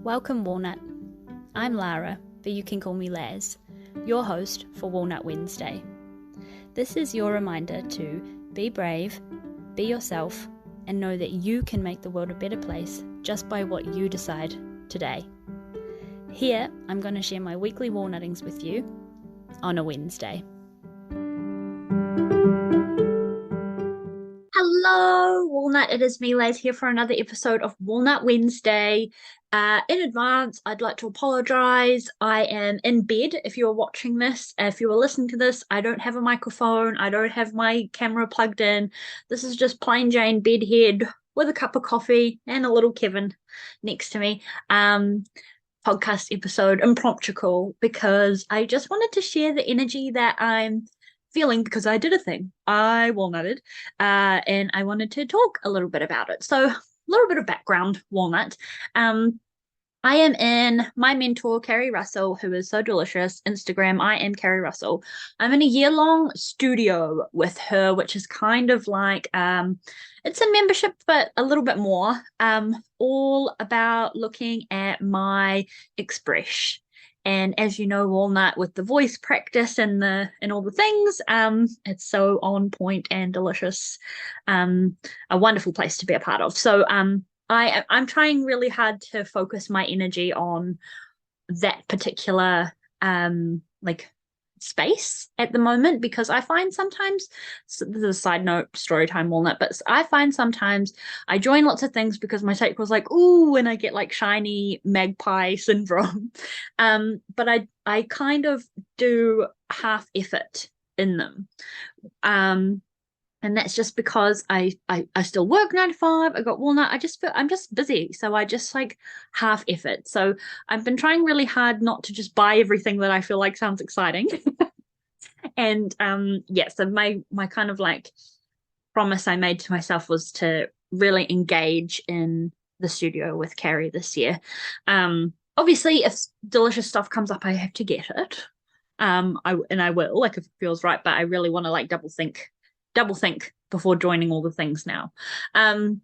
Welcome, Walnut. I'm Lara, but you can call me Laz, your host for Walnut Wednesday. This is your reminder to be brave, be yourself, and know that you can make the world a better place just by what you decide today. Here, I'm going to share my weekly walnuttings with you on a Wednesday. Hello, Walnut. It is me, Laz, here for another episode of Walnut Wednesday. In advance, I'd like to apologise. I am in bed if you are watching this. If you are listening to this, I don't have a microphone. I don't have my camera plugged in. This is just plain Jane bedhead with a cup of coffee and a little Kevin next to me. Podcast episode, impromptu call, because I just wanted to share the energy that I'm feeling because I did a thing. I walnutted, and I wanted to talk a little bit about it. So a little bit of background, Walnut. I am in my mentor, Carrie Russell, who is so delicious, Instagram, I am Carrie Russell. I'm in a year-long studio with her, which is kind of like, it's a membership, but a little bit more, all about looking at my express. And as you know, Walnut, with the voice practice and all the things, it's so on point and delicious. A wonderful place to be a part of. So I'm trying really hard to focus my energy on that particular space at the moment, because I find sometimes, so this is a side note, story time, Walnut, but I find sometimes I join lots of things because my sacral's like, ooh, and I get like shiny magpie syndrome. But I kind of do half effort in them. And that's just because I still work 9 to 5. I got Walnut. I just feel I'm just busy. So I just like half effort. So I've been trying really hard not to just buy everything that I feel like sounds exciting. And so my kind of like promise I made to myself was to really engage in the studio with Carrie this year. Obviously, if delicious stuff comes up, I have to get it. I will, like, if it feels right, but I really want to like double think before joining all the things now. And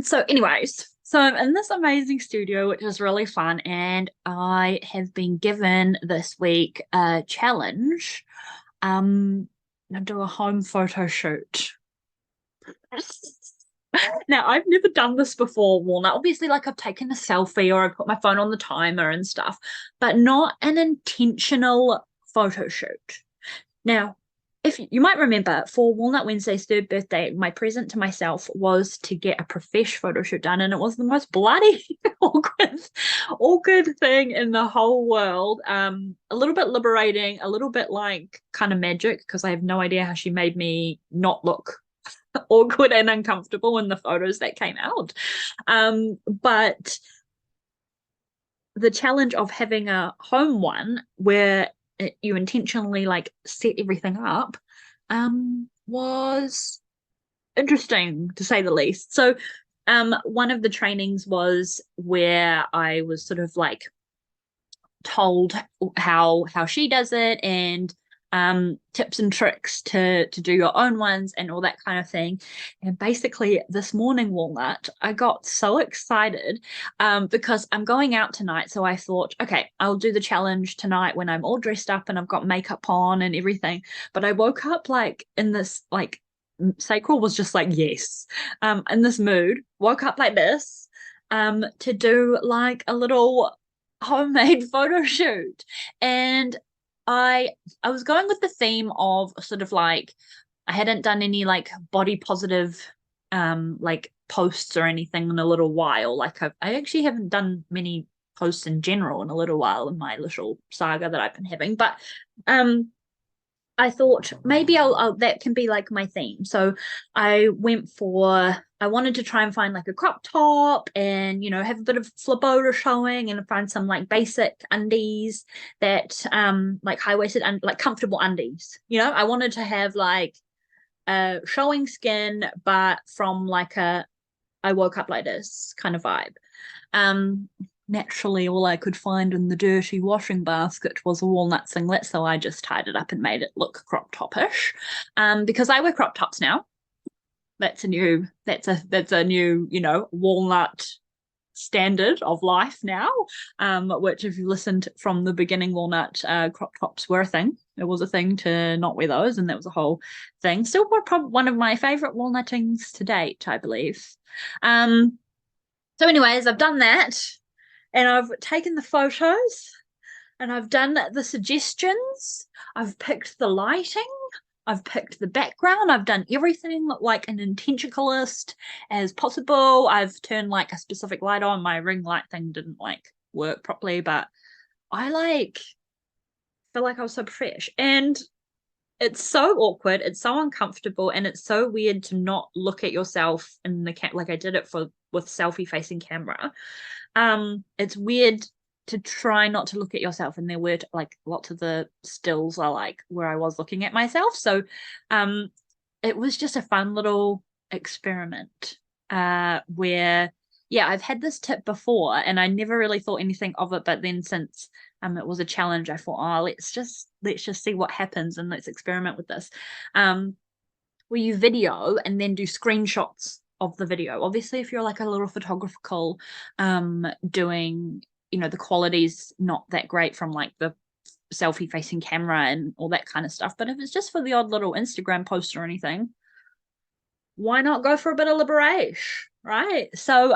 so anyways, so I'm in this amazing studio, which is really fun, and I have been given this week a challenge to do a home photo shoot. Now, I've never done this before, Walnut. Obviously, like, I've taken a selfie or I put my phone on the timer and stuff, but not an intentional photo shoot. Now, if you might remember, for Walnut Wednesday's 3rd birthday, my present to myself was to get a profesh photo shoot done, and it was the most bloody awkward thing in the whole world. A little bit liberating, a little bit like kind of magic, because I have no idea how she made me not look awkward and uncomfortable in the photos that came out. But the challenge of having a home one where you intentionally like set everything up was interesting, to say the least. So one of the trainings was where I was sort of like told how she does it, and tips and tricks to do your own ones and all that kind of thing. And basically this morning, Walnut, I got so excited because I'm going out tonight. So I thought, okay, I'll do the challenge tonight when I'm all dressed up and I've got makeup on and everything. But I woke up like in this, like, sacral was just like, yes, in this mood, woke up like this to do like a little homemade photo shoot. And I was going with the theme of sort of like, I hadn't done any like body positive like posts or anything in a little while. Like I actually haven't done many posts in general in a little while in my little saga that I've been having. But I thought maybe I'll that can be like my theme. So I wanted to try and find like a crop top and, you know, have a bit of flabota showing and find some like basic undies that like high-waisted and like comfortable undies. You know, I wanted to have like showing skin, but from like a I woke up like this kind of vibe. Naturally, all I could find in the dirty washing basket was a walnut singlet, so I just tied it up and made it look crop top-ish. Because I wear crop tops now. That's a new, you know, walnut standard of life now, which if you listened from the beginning, Walnut crop tops were a thing. It was a thing to not wear those, and that was a whole thing. Still probably one of my favorite walnuttings to date, I believe. So anyways, I've done that, and I've taken the photos, and I've done the suggestions. I've picked the lighting. I've picked the background. I've done everything like an intentionalist as possible. I've turned like a specific light on. My ring light thing didn't like work properly, but I like feel like I was so fresh. And it's so awkward, it's so uncomfortable, and it's so weird to not look at yourself in the like I did it for with selfie facing camera. It's weird to try not to look at yourself, and there were like lots of the stills are like where I was looking at myself. So it was just a fun little experiment where yeah, I've had this tip before and I never really thought anything of it, but then since it was a challenge, I thought, oh, let's just see what happens and let's experiment with this. Where you video and then do screenshots of the video. Obviously, if you're like a little photographical doing, you know, the quality's not that great from like the selfie facing camera and all that kind of stuff. But if it's just for the odd little Instagram post or anything, why not go for a bit of liberation, right? So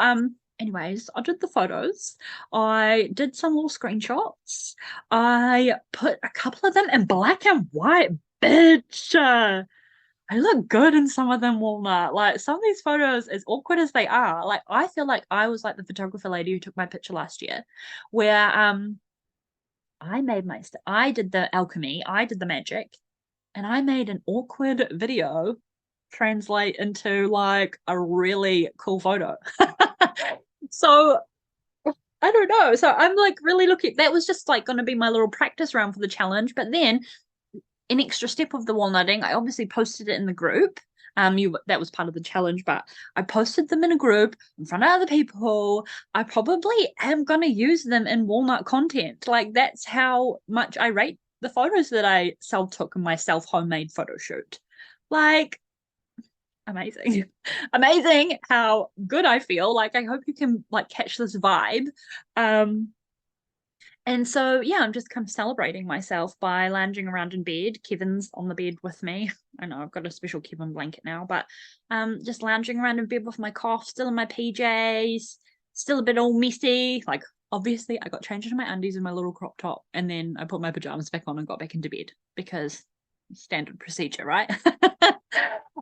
anyways, I did the photos. I did some little screenshots. I put a couple of them in black and white, bitch. I look good in some of them, Walnut. Like some of these photos, as awkward as they are, like I feel like I was like the photographer lady who took my picture last year, where I did the alchemy, I did the magic, and I made an awkward video translate into like a really cool photo. So I don't know. So I'm like really looking. That was just like going to be my little practice round for the challenge. But then an extra step of the walnutting, I obviously posted it in the group. That was part of the challenge, but I posted them in a group in front of other people. I probably am gonna use them in walnut content. Like that's how much I rate the photos that I self took in my self homemade photo shoot. Like amazing. Amazing how good I feel. Like I hope you can like catch this vibe. And so, yeah, I'm just kind of celebrating myself by lounging around in bed. Kevin's on the bed with me. I know I've got a special Kevin blanket now, but just lounging around in bed with my cough, still in my PJs, still a bit all messy. Like, obviously, I got changed into my undies and my little crop top, and then I put my pajamas back on and got back into bed because standard procedure, right?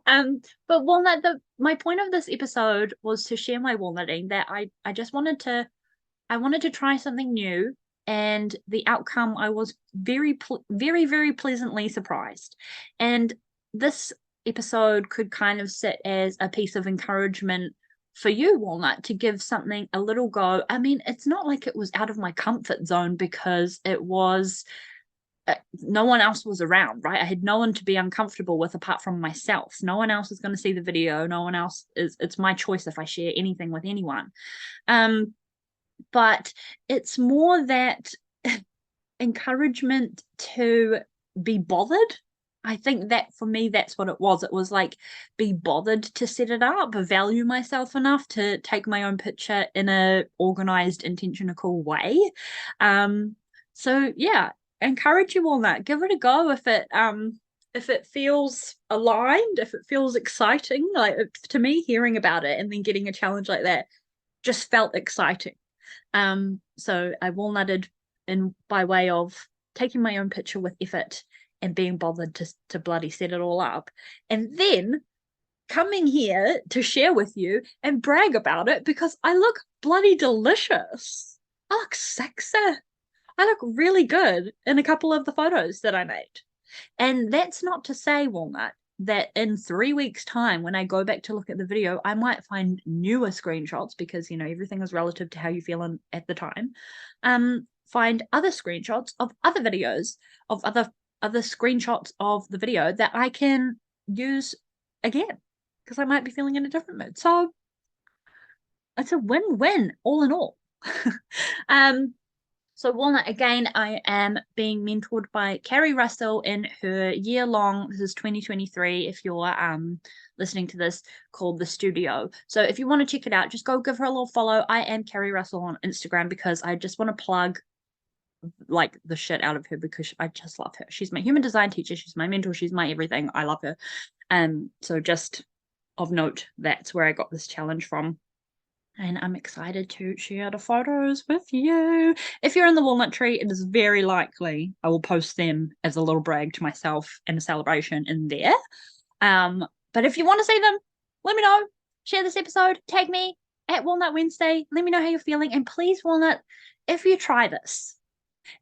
But Walnut, my point of this episode was to share my walnutting that I just wanted to try something new, and the outcome I was very very pleasantly surprised. And this episode could kind of sit as a piece of encouragement for you, Walnut, to give something a little go. I mean, it's not like it was out of my comfort zone because it was no one else was around, right? I had no one to be uncomfortable with apart from myself. No one else is going to see the video. No one else is, it's my choice if I share anything with anyone. But it's more that encouragement to be bothered. I think that for me, that's what it was. It was like be bothered to set it up, value myself enough to take my own picture in a organized, intentional way. So yeah, encourage you on that. Give it a go if it feels aligned, if it feels exciting. Like to me, hearing about it and then getting a challenge like that just felt exciting. So I walnutted in by way of taking my own picture with effort and being bothered to bloody set it all up, and then coming here to share with you and brag about it because I look bloody delicious. I look sexy. I look really good in a couple of the photos that I made. And that's not to say, Walnut, that in 3 weeks' time, when I go back to look at the video, I might find newer screenshots because, you know, everything is relative to how you feel at the time. Find other screenshots of other videos, of other screenshots of the video that I can use again because I might be feeling in a different mood. So it's a win-win all in all. So Walnut, again, I am being mentored by Carrie Russell in her year-long, this is 2023, if you're listening to this, called The Studio. So if you want to check it out, just go give her a little follow. I am Carrie Russell on Instagram because I just want to plug like the shit out of her because I just love her. She's my human design teacher. She's my mentor. She's my everything. I love her. So just of note, that's where I got this challenge from. And I'm excited to share the photos with you. If you're in the walnut tree, it is very likely I will post them as a little brag to myself and a celebration in there. But if you want to see them, let me know. Share this episode. Tag me at Walnut Wednesday. Let me know how you're feeling. And please, Walnut, if you try this,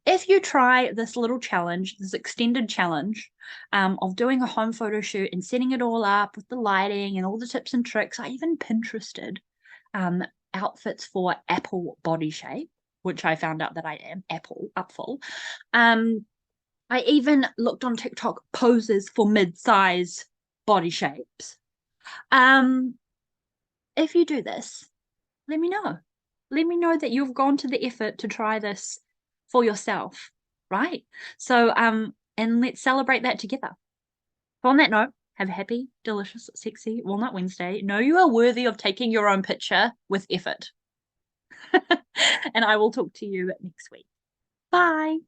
little challenge, this extended challenge of doing a home photo shoot and setting it all up with the lighting and all the tips and tricks, I even Pinterested outfits for apple body shape, which I found out that I am apple upful. I even looked on TikTok poses for mid-size body shapes. If you do this, let me know. Let me know that you've gone to the effort to try this for yourself, right? So and let's celebrate that together. So on that note, have a happy, delicious, sexy Walnut Wednesday. Know you are worthy of taking your own picture with effort. And I will talk to you next week. Bye.